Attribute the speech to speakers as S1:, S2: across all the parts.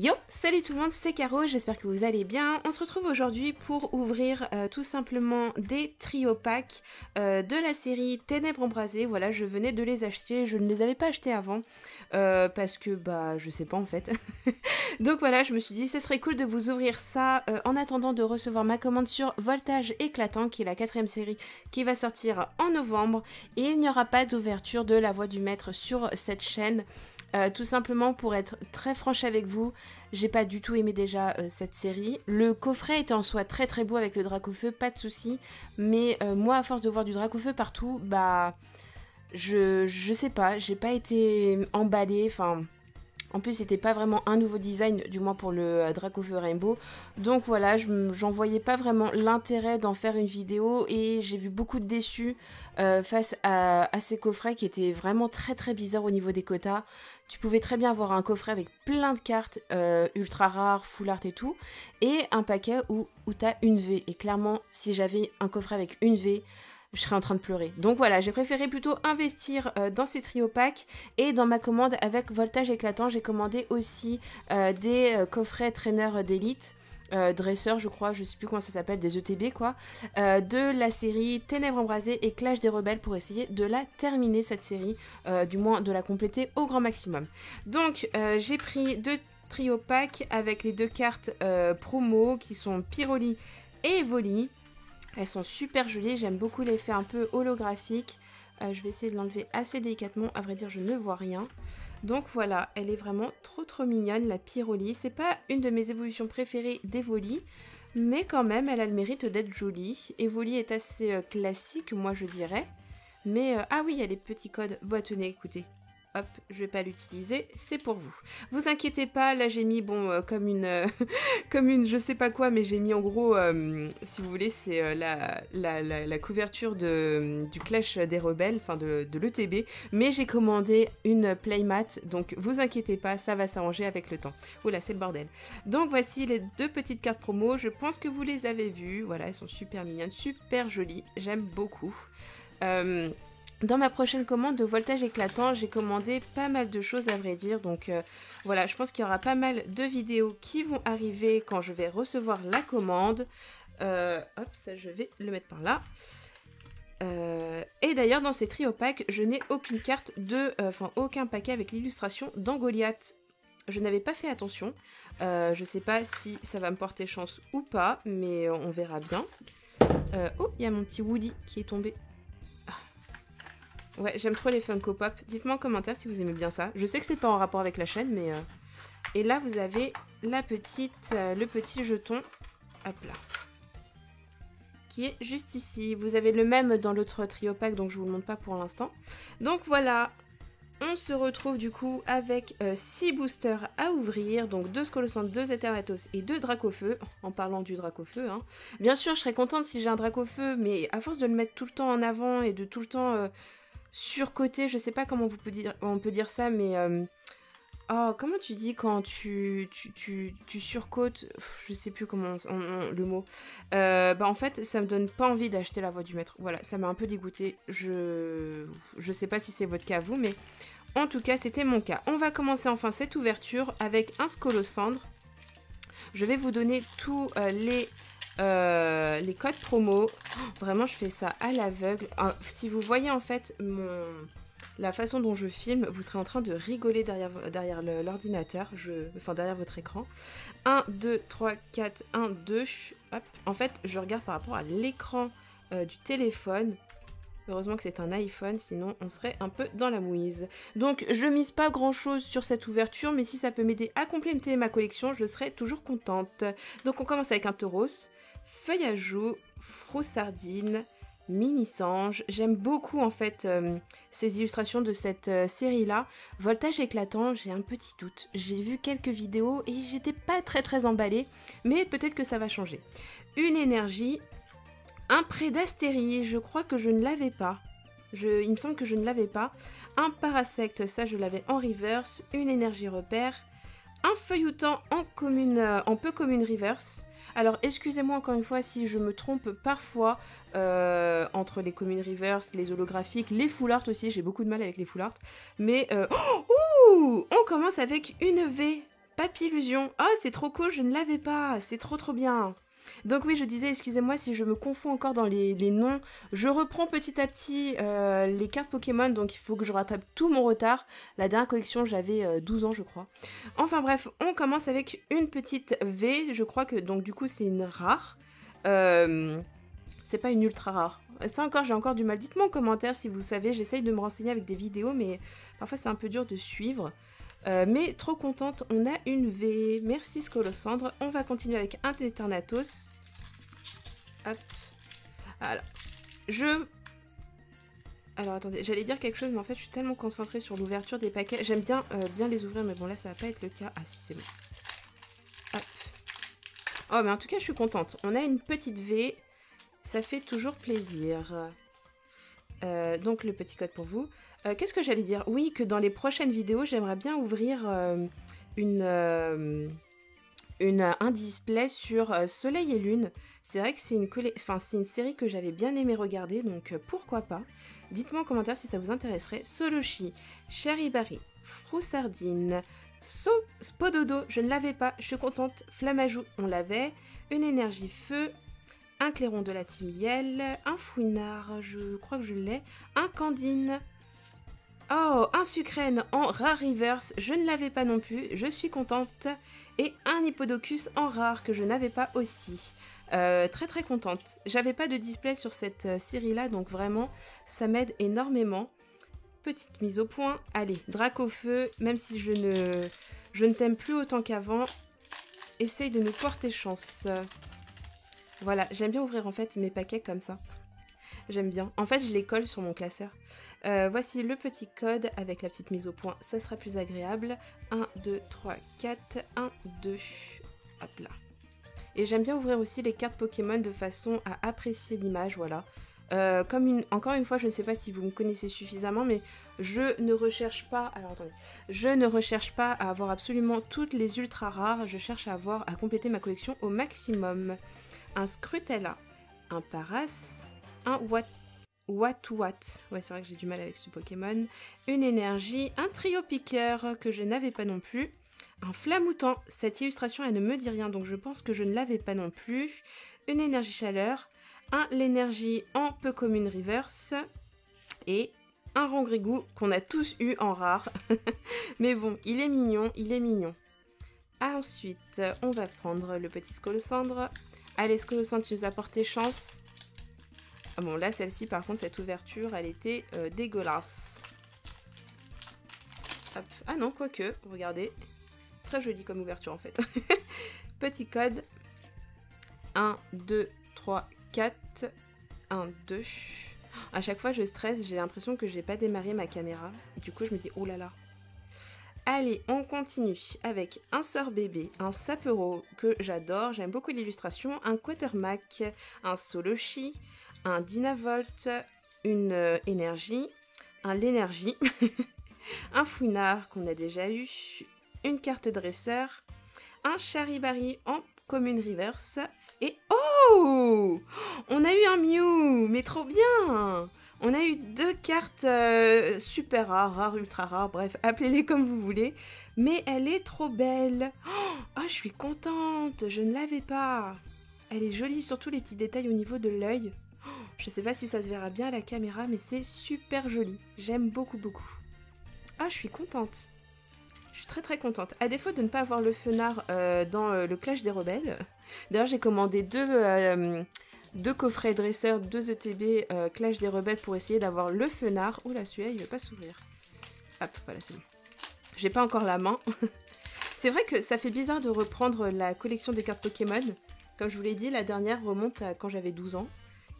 S1: Yo, salut tout le monde, c'est Caro, j'espère que vous allez bien. On se retrouve aujourd'hui pour ouvrir tout simplement des trio packs de la série Ténèbres embrasées. Voilà, je venais de les acheter, je ne les avais pas achetés avant parce que bah je sais pas en fait. Donc voilà, je me suis dit ce serait cool de vous ouvrir ça en attendant de recevoir ma commande sur Voltage Éclatant, qui est la 4e série qui va sortir en novembre. Et il n'y aura pas d'ouverture de La Voix du Maître sur cette chaîne. Tout simplement pour être très franche avec vous, j'ai pas du tout aimé déjà cette série. Le coffret était en soi très très beau avec le Dracofeu, pas de souci. Mais moi, à force de voir du Dracofeu partout, bah je sais pas, j'ai pas été emballée. Enfin, en plus, c'était pas vraiment un nouveau design, du moins pour le Dracofeu Rainbow. Donc voilà, j'en voyais pas vraiment l'intérêt d'en faire une vidéo et j'ai vu beaucoup de déçus face à ces coffrets qui étaient vraiment très très bizarres au niveau des quotas. Tu pouvais très bien avoir un coffret avec plein de cartes ultra rares, full art et tout, et un paquet où t'as une V. Et clairement, si j'avais un coffret avec une V, je serais en train de pleurer. Donc voilà, j'ai préféré plutôt investir dans ces trio packs. Et dans ma commande avec Voltage Éclatant, j'ai commandé aussi des coffrets traîneurs d'élite. Dresseurs, je crois, je sais plus comment ça s'appelle, des ETB quoi, de la série Ténèbres embrasées et Clash des rebelles pour essayer de la terminer cette série, du moins de la compléter au grand maximum. Donc j'ai pris 2 trio packs avec les 2 cartes promo qui sont Pyroli et Evoli. Elles sont super jolies, j'aime beaucoup l'effet un peu holographique. Je vais essayer de l'enlever assez délicatement, à vrai dire je ne vois rien. Donc voilà, elle est vraiment trop mignonne, la Pyroli. C'est pas une de mes évolutions préférées d'Evoli, mais quand même elle a le mérite d'être jolie. Evoli est assez classique, moi je dirais. Mais ah oui, il y a les petits codes. Bon, tenez, écoutez. Hop, je vais pas l'utiliser, c'est pour vous. Vous inquiétez pas, là j'ai mis, bon, comme une je sais pas quoi, mais j'ai mis en gros, si vous voulez, c'est la couverture du Clash des Rebelles, enfin de l'ETB, mais j'ai commandé une playmat, donc vous inquiétez pas, ça va s'arranger avec le temps. Oula, c'est le bordel. Donc voici les 2 petites cartes promo, je pense que vous les avez vues, voilà, elles sont super mignonnes, super jolies, j'aime beaucoup. Dans ma prochaine commande de Voltage Éclatant, j'ai commandé pas mal de choses à vrai dire, donc voilà, je pense qu'il y aura pas mal de vidéos qui vont arriver quand je vais recevoir la commande. Hop, ça je vais le mettre par là. Et d'ailleurs dans ces trio packs, je n'ai aucune carte enfin aucun paquet avec l'illustration d'Angoliath. Je n'avais pas fait attention, je sais pas si ça va me porter chance ou pas, mais on verra bien. Oh, il y a mon petit Woody qui est tombé. Ouais, j'aime trop les Funko Pop. Dites-moi en commentaire si vous aimez bien ça. Je sais que c'est pas en rapport avec la chaîne, mais... Et là, vous avez le petit jeton. Hop là. Qui est juste ici. Vous avez le même dans l'autre trio pack, donc je vous le montre pas pour l'instant. Donc voilà. On se retrouve du coup avec 6 boosters à ouvrir. Donc 2 Scolossandres, 2 Eternatus et 2 Dracofeu. En parlant du Dracofeu, hein. Bien sûr, je serais contente si j'ai un Dracofeu, mais à force de le mettre tout le temps en avant et de tout le temps... surcoté, je sais pas comment on peut dire ça, mais oh, comment tu dis quand tu surcotes, je sais plus comment le mot. Bah en fait, ça me donne pas envie d'acheter La Voix du Maître. Voilà, ça m'a un peu dégoûtée. Je sais pas si c'est votre cas vous, mais en tout cas, c'était mon cas. On va commencer enfin cette ouverture avec un Scolossandre. Je vais vous donner tous les codes promo. Oh, vraiment, je fais ça à l'aveugle. Si vous voyez en fait la façon dont je filme, vous serez en train de rigoler derrière l'ordinateur, enfin derrière votre écran. 1, 2, 3, 4, 1, 2. Hop. En fait, je regarde par rapport à l'écran du téléphone. Heureusement que c'est un iPhone, sinon on serait un peu dans la mouise. Donc je mise pas grand chose sur cette ouverture, mais si ça peut m'aider à compléter ma collection, je serai toujours contente. Donc on commence avec un Tauros, Feuille à joue, Froussardine, Mini Sange. J'aime beaucoup en fait ces illustrations de cette série-là. Voltage Éclatant, j'ai un petit doute. J'ai vu quelques vidéos et j'étais pas très emballée, mais peut-être que ça va changer. Une énergie... Un Prédastérie, je crois que je ne l'avais pas. Il me semble que je ne l'avais pas. Un Parasect, ça je l'avais en reverse. Une énergie repère. Un Feuilloutant en peu commune reverse. Alors excusez-moi encore une fois si je me trompe parfois entre les communes reverse, les holographiques, les full art aussi. J'ai beaucoup de mal avec les full art. Mais on commence avec une V. Papillusion. Oh, c'est trop cool, je ne l'avais pas. C'est trop bien. Donc oui, je disais, excusez-moi si je me confonds encore dans les noms. Je reprends petit à petit les cartes Pokémon, donc il faut que je rattrape tout mon retard. La dernière collection, j'avais 12 ans, je crois. Enfin bref, on commence avec une petite V. Je crois que, donc du coup, c'est une rare. C'est pas une ultra rare. Ça encore, j'ai encore du mal. Dites-moi en commentaire si vous savez, j'essaye de me renseigner avec des vidéos, mais parfois c'est un peu dur de suivre. Mais trop contente, on a une V. Merci Scolosandre. On va continuer avec un Eternatus. Hop. Alors, alors attendez, j'allais dire quelque chose, mais en fait je suis tellement concentrée sur l'ouverture des paquets. J'aime bien, bien les ouvrir, mais bon là ça va pas être le cas. Ah si, c'est bon. Hop. Oh mais en tout cas je suis contente. On a une petite V. Ça fait toujours plaisir. Donc le petit code pour vous. Qu'est-ce que j'allais dire? Oui, que dans les prochaines vidéos, j'aimerais bien ouvrir un display sur Soleil et Lune. C'est vrai que c'est une série que j'avais bien aimé regarder, donc pourquoi pas. Dites-moi en commentaire si ça vous intéresserait. Soloshi, Charibari, Froussardine, Spododo, je ne l'avais pas, je suis contente. Flamajou, on l'avait. Une énergie feu. Un clairon de la team Yel, un fouinard, je crois que je l'ai, un candine, oh, un sucrène en rare reverse, je ne l'avais pas non plus, je suis contente, et un hippodocus en rare que je n'avais pas aussi. Très contente. J'avais pas de display sur cette série là, donc vraiment ça m'aide énormément. Petite mise au point. Allez, Dracofeu, même si je ne t'aime plus autant qu'avant, essaye de nous porter chance. Voilà, j'aime bien ouvrir en fait mes paquets comme ça. J'aime bien. En fait, je les colle sur mon classeur. Voici le petit code avec la petite mise au point. Ça sera plus agréable. 1, 2, 3, 4. 1, 2. Hop là. Et j'aime bien ouvrir aussi les cartes Pokémon de façon à apprécier l'image, voilà. Encore une fois, je ne sais pas si vous me connaissez suffisamment, mais je ne recherche pas... Alors attendez. Je ne recherche pas à avoir absolument toutes les ultra rares. Je cherche à compléter ma collection au maximum. Un Scrutella, un Paras, un Watouat, ouais c'est vrai que j'ai du mal avec ce Pokémon, une énergie, un trio piqueur que je n'avais pas non plus, un Flamoutant, cette illustration elle ne me dit rien donc je pense que je ne l'avais pas non plus, une énergie chaleur, un l'énergie en peu commune reverse et un Rongrigou qu'on a tous eu en rare, mais bon il est mignon, il est mignon. Ensuite on va prendre le petit Scolosandre. Allez, Scolosandre, tu nous as porté chance. Ah bon, là, celle-ci, par contre, cette ouverture, elle était dégueulasse. Hop. Ah non, quoique, regardez. C'est très joli comme ouverture, en fait. Petit code. 1, 2, 3, 4. 1, 2. À chaque fois, je stresse. J'ai l'impression que j'ai pas démarré ma caméra. Du coup, je me dis, oh là là. Allez, on continue avec un sœur bébé, un Sapero que j'adore, j'aime beaucoup l'illustration, un Quatermack, un Soloshi, un Dynavolt, une énergie, un l'énergie, un Fouinard qu'on a déjà eu, une carte dresseur, un Charibari en commune reverse et oh, on a eu un Mew, mais trop bien. On a eu deux cartes super rares, ultra rares, bref, appelez-les comme vous voulez. Mais elle est trop belle. Oh, je suis contente, je ne l'avais pas. Elle est jolie, surtout les petits détails au niveau de l'œil. Oh, je sais pas si ça se verra bien à la caméra, mais c'est super joli. J'aime beaucoup. Ah, je suis contente. Je suis très contente. À défaut de ne pas avoir le fenard dans le Clash des Rebelles. D'ailleurs, j'ai commandé deux coffrets dresseurs, 2 ETB Clash des Rebelles pour essayer d'avoir le fenard. Oh là, celui-là, il veut pas s'ouvrir. Hop, voilà, c'est bon. J'ai pas encore la main. C'est vrai que ça fait bizarre de reprendre la collection de cartes Pokémon. Comme je vous l'ai dit, la dernière remonte à quand j'avais 12 ans.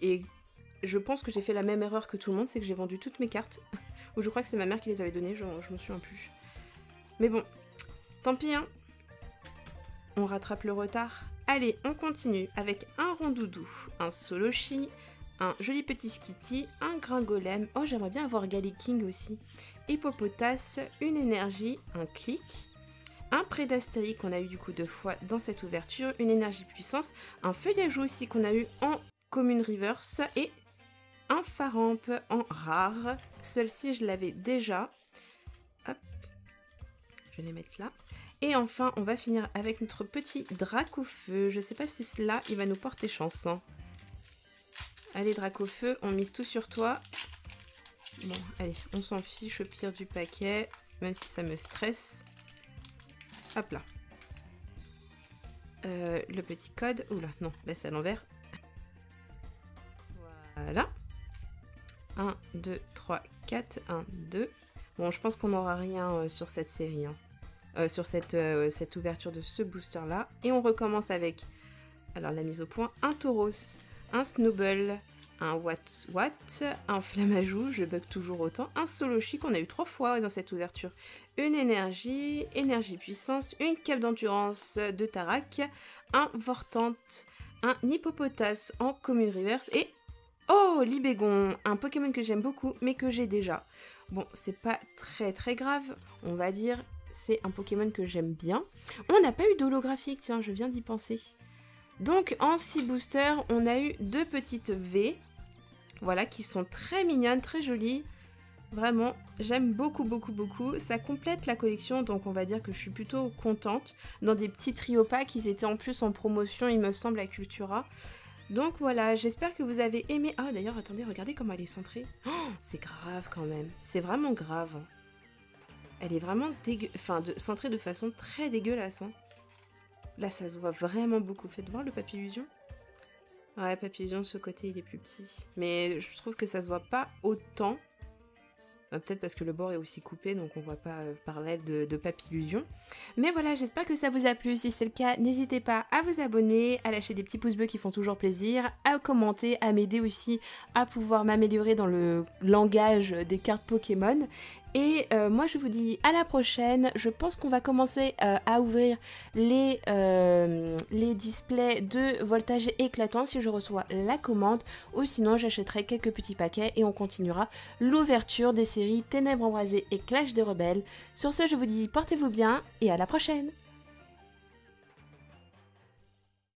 S1: Et je pense que j'ai fait la même erreur que tout le monde, c'est que j'ai vendu toutes mes cartes. Ou je crois que c'est ma mère qui les avait données, je m'en souviens plus. Mais bon, tant pis, hein. On rattrape le retard. Allez, on continue avec un Rondoudou, un Soloshi, un joli petit Skitty, un Gringolem. Oh, j'aimerais bien avoir Galliking aussi. Hippopotas, une énergie, un Click, un Prédastérie qu'on a eu du coup 2 fois dans cette ouverture, une énergie puissance, un Feuillage aussi qu'on a eu en commune reverse et un Faramp en rare. Celle-ci, je l'avais déjà. Hop, je vais les mettre là. Et enfin, on va finir avec notre petit Dracofeu. Je sais pas si cela, il va nous porter chance. Hein. Allez, Dracofeu, on mise tout sur toi. Bon, allez, on s'en fiche au pire du paquet, même si ça me stresse. Hop là. Le petit code. Oula, non, là c'est à l'envers. Voilà. 1, 2, 3, 4, 1, 2. Bon, je pense qu'on n'aura rien sur cette série. Hein. Sur cette ouverture de ce booster-là. Et on recommence avec, alors la mise au point, un Tauros, un Snowball, un Watt, un Flamajou, je bug toujours autant, un Solochi qu'on a eu 3 fois dans cette ouverture, une énergie puissance, une cape d'endurance de Tarak, un Vortante, un Hippopotas en commune reverse et oh, Libégon, un Pokémon que j'aime beaucoup mais que j'ai déjà. Bon, c'est pas très grave, on va dire, c'est un Pokémon que j'aime bien. On n'a pas eu d'holographique, tiens, je viens d'y penser. Donc en 6 boosters, on a eu 2 petites V, voilà, qui sont très mignonnes, très jolies. Vraiment, j'aime beaucoup. Ça complète la collection, donc on va dire que je suis plutôt contente. Dans des petits trio packs, ils étaient en plus en promotion, il me semble, à Cultura. Donc voilà, j'espère que vous avez aimé. Ah d'ailleurs, attendez, regardez comment elle est centrée. Oh, c'est grave quand même, c'est vraiment grave. Elle est vraiment centrée de façon très dégueulasse. Hein. Là, ça se voit vraiment beaucoup. Faites voir le Papillusion. Ouais, Papillusion, de ce côté, il est plus petit. Mais je trouve que ça se voit pas autant. Peut-être parce que le bord est aussi coupé, donc on voit pas par l'aile de Papillusion. Mais voilà, j'espère que ça vous a plu. Si c'est le cas, n'hésitez pas à vous abonner, à lâcher des petits pouces bleus qui font toujours plaisir, à commenter, à m'aider aussi à pouvoir m'améliorer dans le langage des cartes Pokémon. Et moi je vous dis à la prochaine. Je pense qu'on va commencer à ouvrir les displays de voltage éclatant si je reçois la commande, ou sinon j'achèterai quelques petits paquets et on continuera l'ouverture des séries Ténèbres Embrasées et Clash des Rebelles. Sur ce, je vous dis portez-vous bien et à la prochaine.